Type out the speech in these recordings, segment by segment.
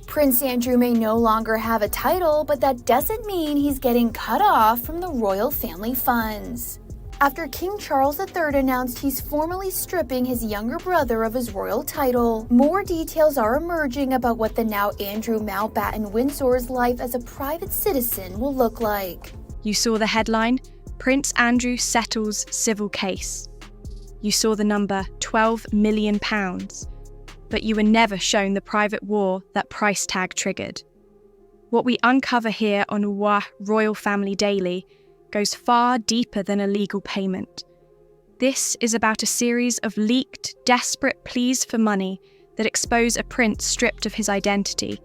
Prince Andrew may no longer have a title, but that doesn't mean he's getting cut off from the royal family funds. After King Charles III announced he's formally stripping his younger brother of his royal title, more details are emerging about what the now Andrew Mountbatten Windsor's life as a private citizen will look like. You saw the headline, Prince Andrew settles civil case. You saw the number £12 million, but you were never shown the private war that price tag triggered. What we uncover here on Royal Family Daily goes far deeper than a legal payment. This is about a series of leaked, desperate pleas for money that expose a prince stripped of his identity,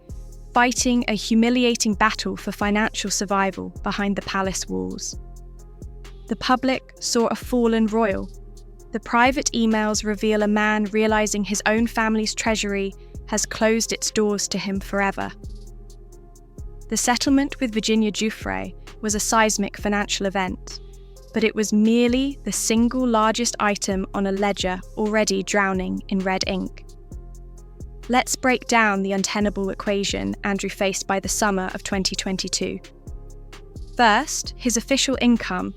fighting a humiliating battle for financial survival behind the palace walls. The public saw a fallen royal. The private emails reveal a man realizing his own family's treasury has closed its doors to him forever. The settlement with Virginia Giuffre was a seismic financial event, but it was merely the single largest item on a ledger already drowning in red ink. Let's break down the untenable equation Andrew faced by the summer of 2022. First, his official income,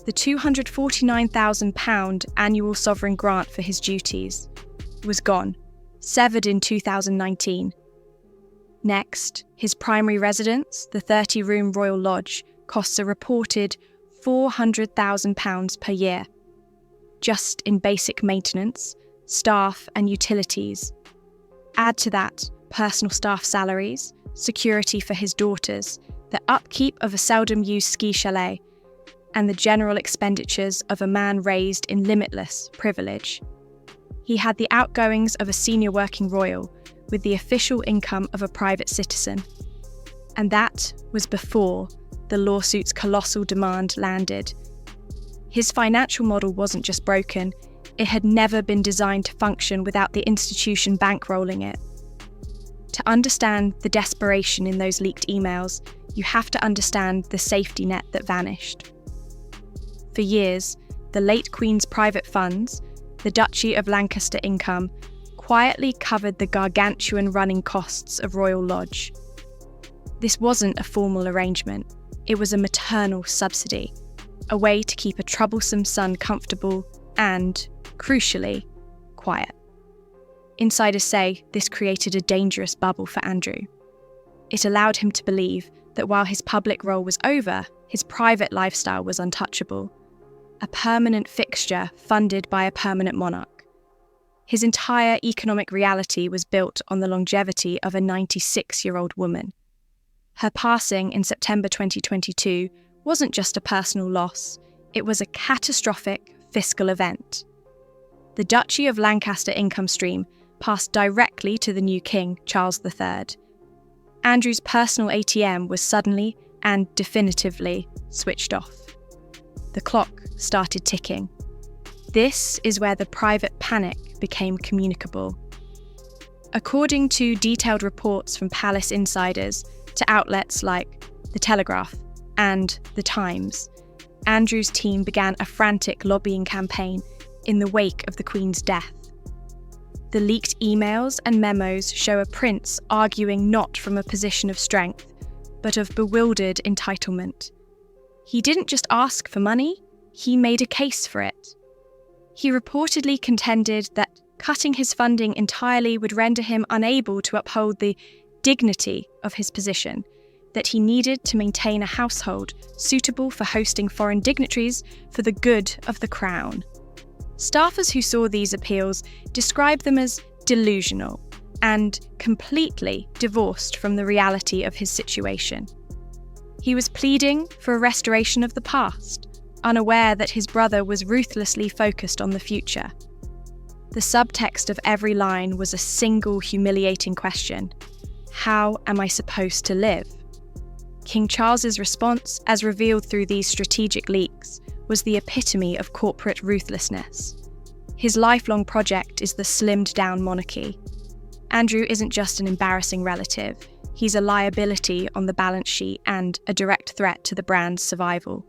the £249,000 annual sovereign grant for his duties, was gone, severed in 2019. Next, his primary residence, the 30-room Royal Lodge, costs a reported £400,000 per year, just in basic maintenance, staff and utilities. Add to that personal staff salaries, security for his daughters, the upkeep of a seldom-used ski chalet, and the general expenditures of a man raised in limitless privilege. He had the outgoings of a senior working royal, with the official income of a private citizen. And that was before the lawsuit's colossal demand landed. His financial model wasn't just broken, it had never been designed to function without the institution bankrolling it. To understand the desperation in those leaked emails, you have to understand the safety net that vanished. For years, the late Queen's private funds, the Duchy of Lancaster income, quietly covered the gargantuan running costs of Royal Lodge. This wasn't a formal arrangement, it was a maternal subsidy, a way to keep a troublesome son comfortable and, crucially, quiet. Insiders say this created a dangerous bubble for Andrew. It allowed him to believe that while his public role was over, his private lifestyle was untouchable, a permanent fixture funded by a permanent monarch. His entire economic reality was built on the longevity of a 96-year-old woman. Her passing in September 2022 wasn't just a personal loss, it was a catastrophic fiscal event. The Duchy of Lancaster income stream passed directly to the new king, Charles III. Andrew's personal ATM was suddenly and definitively switched off. The clock started ticking. This is where the private panic became communicable. According to detailed reports from palace insiders to outlets like The Telegraph and The Times, Andrew's team began a frantic lobbying campaign in the wake of the Queen's death. The leaked emails and memos show a prince arguing not from a position of strength, but of bewildered entitlement. He didn't just ask for money, he made a case for it. He reportedly contended that cutting his funding entirely would render him unable to uphold the dignity of his position, that he needed to maintain a household suitable for hosting foreign dignitaries for the good of the crown. Staffers who saw these appeals described them as delusional and completely divorced from the reality of his situation. He was pleading for a restoration of the past, unaware that his brother was ruthlessly focused on the future. The subtext of every line was a single humiliating question: how am I supposed to live? King Charles's response, as revealed through these strategic leaks, was the epitome of corporate ruthlessness. His lifelong project is the slimmed-down monarchy. Andrew isn't just an embarrassing relative, he's a liability on the balance sheet and a direct threat to the brand's survival.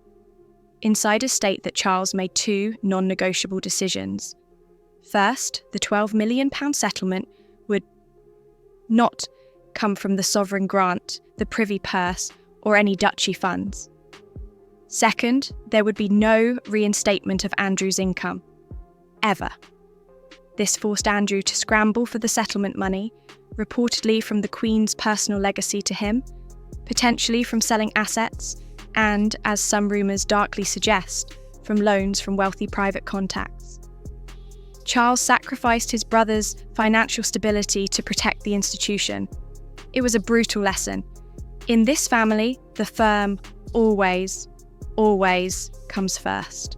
Insiders state that Charles made two non-negotiable decisions. First, the £12 million settlement would not come from the sovereign grant, the privy purse, or any duchy funds. Second, there would be no reinstatement of Andrew's income. Ever. This forced Andrew to scramble for the settlement money, reportedly from the Queen's personal legacy to him, potentially from selling assets, and, as some rumours darkly suggest, from loans from wealthy private contacts. Charles sacrificed his brother's financial stability to protect the institution. It was a brutal lesson. In this family, the firm always comes first.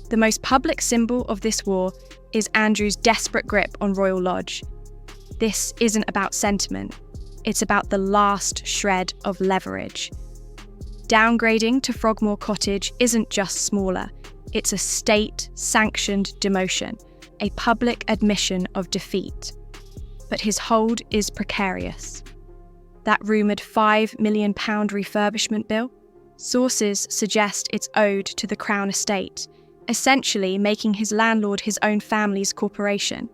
The most public symbol of this war is Andrew's desperate grip on Royal Lodge. This isn't about sentiment, it's about the last shred of leverage. Downgrading to Frogmore Cottage isn't just smaller, it's a state-sanctioned demotion, a public admission of defeat. But his hold is precarious. That rumoured £5 million refurbishment bill? Sources suggest it's owed to the Crown estate, essentially making his landlord his own family's corporation.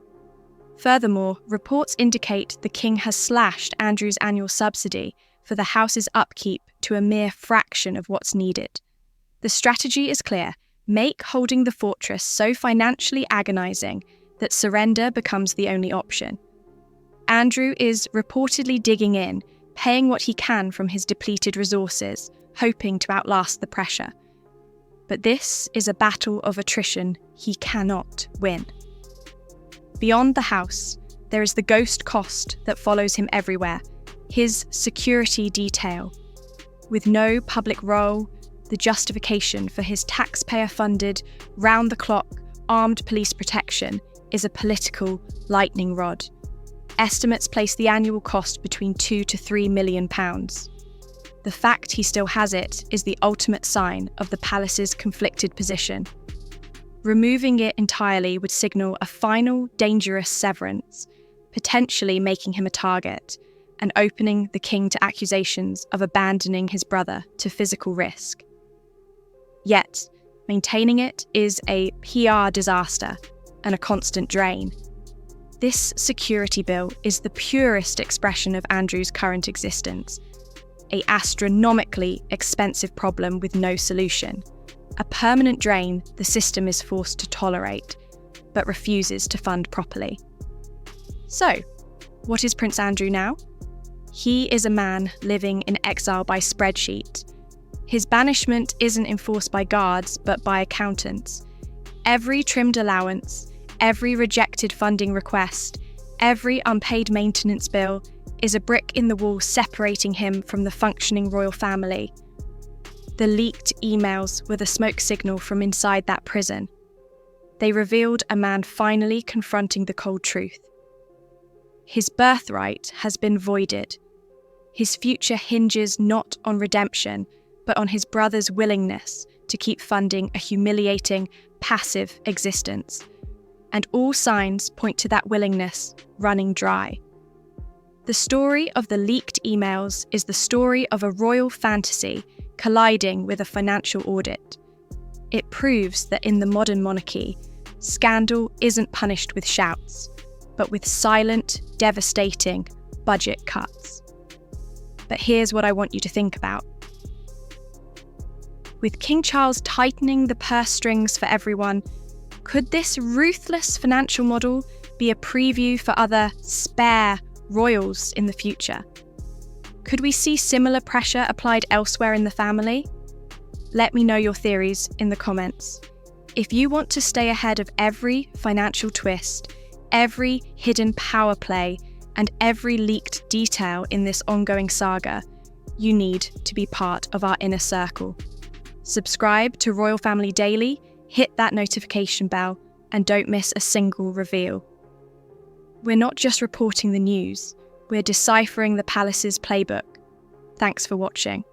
Furthermore, reports indicate the King has slashed Andrew's annual subsidy for the house's upkeep to a mere fraction of what's needed. The strategy is clear: make holding the fortress so financially agonising that surrender becomes the only option. Andrew is reportedly digging in, paying what he can from his depleted resources, hoping to outlast the pressure. But this is a battle of attrition he cannot win. Beyond the house, there is the ghost cost that follows him everywhere, his security detail. With no public role, the justification for his taxpayer-funded, round-the-clock, armed police protection is a political lightning rod. Estimates place the annual cost between £2 to £3 million. The fact he still has it is the ultimate sign of the palace's conflicted position. Removing it entirely would signal a final, dangerous severance, potentially making him a target, and opening the king to accusations of abandoning his brother to physical risk. Yet, maintaining it is a PR disaster and a constant drain. This security bill is the purest expression of Andrew's current existence, an astronomically expensive problem with no solution, a permanent drain the system is forced to tolerate, but refuses to fund properly. So, what is Prince Andrew now? He is a man living in exile by spreadsheet. His banishment isn't enforced by guards, but by accountants. Every trimmed allowance, every rejected funding request, every unpaid maintenance bill is a brick in the wall separating him from the functioning royal family. The leaked emails were the smoke signal from inside that prison. They revealed a man finally confronting the cold truth. His birthright has been voided. His future hinges not on redemption, but on his brother's willingness to keep funding a humiliating, passive existence. And all signs point to that willingness running dry. The story of the leaked emails is the story of a royal fantasy colliding with a financial audit. It proves that in the modern monarchy, scandal isn't punished with shouts, but with silent, devastating budget cuts. But here's what I want you to think about. With King Charles tightening the purse strings for everyone, could this ruthless financial model be a preview for other spare royals in the future? Could we see similar pressure applied elsewhere in the family? Let me know your theories in the comments. If you want to stay ahead of every financial twist, every hidden power play, and every leaked detail in this ongoing saga, you need to be part of our inner circle. Subscribe to Royal Family Daily, hit that notification bell, and don't miss a single reveal. We're not just reporting the news, we're deciphering the palace's playbook. Thanks for watching.